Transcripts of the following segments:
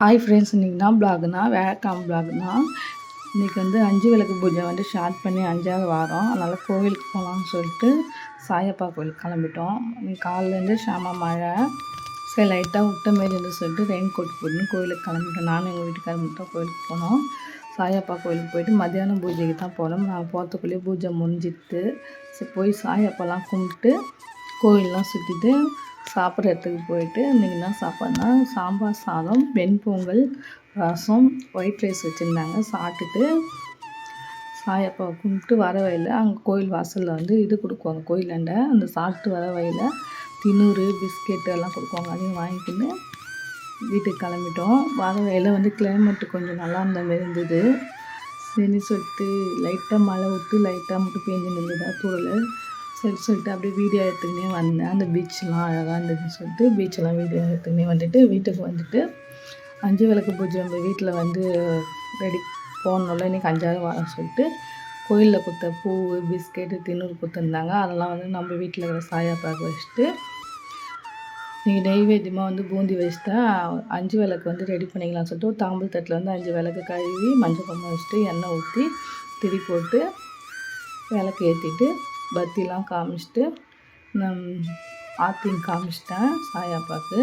Hi friends, இன்றைக்கி தான் ப்ளாக்னா வேலைக்காம ப்ளாக்னா இன்றைக்கி வந்து 5 விளக்கு பூஜை வந்து ஸ்டார்ட் பண்ணி 5வது வாரம். அதனால் கோவிலுக்கு போகலான்னு சொல்லிட்டு சாயப்பா கோவிலுக்கு கிளம்பிட்டோம். காலையிலேருந்து செம மழை, சரி லைட்டாக விட்ட மாரி இருந்து சொல்லிட்டு ரெயின் கோட் போட்டுன்னு கோவிலுக்கு கிளம்பிட்டோம். நானும் எங்கள் வீட்டுக்காரர் மட்டும் கோவிலுக்கு போனோம். சாயப்பா கோவிலுக்கு போயிட்டு மத்தியானம் பூஜைக்கு தான் போனோம். நாங்கள் போகிறதுக்குள்ளேயே பூஜை முடிஞ்சிட்டு சரி போய் சாயப்பாலாம் கும்பிட்டு கோவிலெலாம் சுற்றிட்டு சாப்பிட்ற இடத்துக்கு போயிட்டு இன்றைக்கி என்ன சாப்பாடுனா சாம்பார் சாதம், வெண்பொங்கல், ரசம், ஒயிட் ரைஸ் வச்சுருந்தாங்க. சாப்பிட்டுட்டு சாயப்பாவை கும்பிட்டு வர வழியில் அங்கே கோயில் வாசலில் வந்து இது கொடுக்குவாங்க. கோயிலாண்ட அந்த சாப்பிட்டு வர வழியில் திணூறு, பிஸ்கெட்டு எல்லாம் கொடுக்குவாங்க. அதையும் வாங்கிக்கின்னு வீட்டுக்கு கிளம்பிட்டோம். வர வழியில் வந்து கிளைமேட்டு கொஞ்சம் நல்லா இருந்த மாரி இருந்தது. சரி சொல்லிட்டு லைட்டாக மழை விட்டு லைட்டாக மட்டும் பேஞ்சு நின்றுதா தூரல். சரி சொல்லிட்டு அப்படியே வீடியோ எடுத்துக்கினே வந்தேன். அந்த பீச்செலாம் அழகாக இருந்ததுன்னு சொல்லிட்டு பீச்செல்லாம் வீடியோ எடுத்துக்கினே வந்துட்டு வீட்டுக்கு வந்துட்டு 5 விளக்கு பூஜை நம்ம வீட்டில் வந்து ரெடி போடணும்ல. இன்றைக்கி 5வது வாரம் சொல்லிட்டு கோயிலில் கொடுத்த பூ, பிஸ்கெட்டு, திணூறு கொடுத்துருந்தாங்க. அதெல்லாம் வந்து நம்ம வீட்டில் இருக்கிற சாயப்பாவுக்கு வச்சுட்டு இன்றைக்கி நெய்வேத்தியமாக வந்து பூந்தி வச்சுட்டா 5 விளக்கு வந்து ரெடி பண்ணிக்கலாம்னு சொல்லிட்டு ஒரு தாம்பூல் தட்டில் வந்து 5 விளக்கு கழுவி மஞ்சள் குங்குமம் வச்சுட்டு எண்ணெய் ஊற்றி திரி போட்டு விளக்கு ஏற்றிட்டு பத்திலாம் காமிச்சிட்டு ஆர்த்தியும் காமிச்சிட்டேன் சாயப்பாவுக்கு.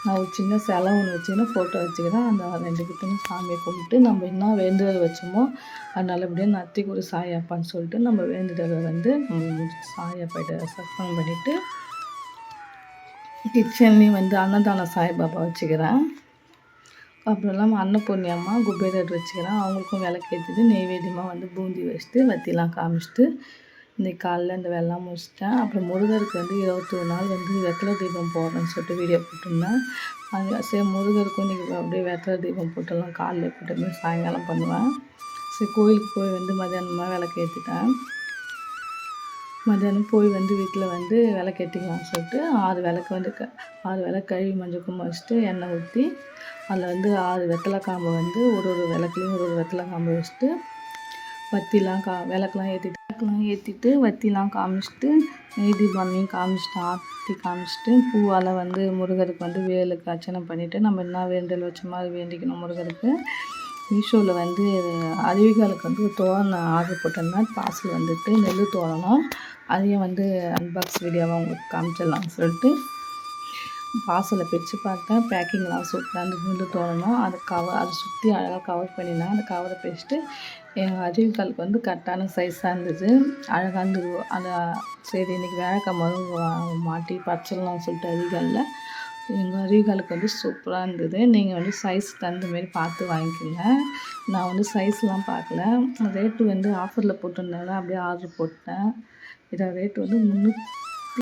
நான் ஒரு சின்ன சிலை ஒன்று வச்சுக்கின்னு ஃபோட்டோ வச்சுக்கிறேன். அந்த 2 கிட்டேயும் சாமியை கும்பிட்டு நம்ம என்ன வேண்டுதல் வச்சோமோ அது நல்லபடியாக நடத்தி கொடு சாயப்பான்னு சொல்லிட்டு நம்ம வேண்டுதலை வந்து நம்ம சாயப்பாட்ட சர்ப்பணம் பண்ணிவிட்டு கிச்சன்லேயும் வந்து அன்னதான சாய்பாபா வச்சுக்கிறேன். அப்புறம் இல்லாமல் அன்னபூர்ணி அம்மா குபேரர் வச்சுக்கிறேன். அவங்களுக்கும் விளக்கு ஏற்றிட்டு நெய்வேத்தியமாக வந்து பூந்தி வச்சுட்டு வத்திலாம் காமிச்சிட்டு இன்றைக்கி காலையில் இந்த வேலைலாம் முடிச்சிட்டேன். அப்புறம் முருகருக்கு வந்து 21 நாள் வந்து வெத்தலை தீபம் போடுறேன்னு சொல்லிட்டு வீடியோ போட்டிருந்தேன். அது சரி முருகருக்கும் இன்றைக்கி அப்படியே வெத்தலை தீபம் போட்டுடலாம், காலையில் போட்டோமே சாயங்காலம் பண்ணுவேன். சரி கோயிலுக்கு போய் வந்து மத்தியானமாக விளக்கு ஏற்றிட்டேன். மத்தியானம் போய் வந்து வீட்டில் வந்து விளக்கு ஏற்றிக்கலாம்னு சொல்லிட்டு 6 விளக்கு வந்து 6 விளக்கு கழுவி மஞ்சள் குங்குமம் வச்சுட்டு எண்ணெய் ஊற்றி அதில் வந்து 6 வெத்தலை காம்பை வந்து ஒரு விளக்குலையும் ஒரு வெத்தலை காம்பை வச்சுட்டு வத்திலாம் விளக்குலாம் ஏற்றிட்டு வத்திலாம் காமிச்சிட்டு நெய் தீபாவளியும் காமிச்சிட்டு ஆர்த்தி காமிச்சிட்டு பூவால் வந்து முருகருக்கு வந்து வேலுக்கு அர்ச்சனை பண்ணிவிட்டு நம்ம என்ன வேண்டல் வச்சோமோ அது வேண்டிக்கணும் முருகருக்கு. மீஷோவில் வந்து அருவிகளுக்கு வந்து ஒரு தோரணம் ஆர்டர் போட்டிருந்தேன். பார்சல் வந்துட்டு நெல் தோரணம், அதையும் வந்து அன்பாக்ஸ் வீடியோவாக உங்களுக்கு காமிச்சிடலாம்னு சொல்லிட்டு பார்சலை பிரித்து பார்த்தேன். பேக்கிங்லாம் சூப்பராக இருந்தது. நெல் தோரணம் அதை சுற்றி அழகாக கவர் பண்ணியிருந்தாங்க. அந்த கவரை பிரிச்சுட்டு எங்கள் அருவிகளுக்கு வந்து கரெக்டான சைஸாக இருந்தது, அழகாக இருந்தது. அதை சரி இன்றைக்கி வேலைக்கிழமை மாட்டி பச்சைலாம் சொல்லிட்டு அருவிகளில் எங்கள் அருவிகளுக்கு வந்து சூப்பராக இருந்தது. நீங்கள் வந்து சைஸ் தகுந்த மாரி பார்த்து வாங்கிக்கோங்க. நான் வந்து சைஸ்லாம் பார்க்கல, ரேட்டு வந்து ஆஃபரில் போட்டிருந்தாங்க அப்படியே ஆர்டர் போட்டேன். இதோட ரேட்டு வந்து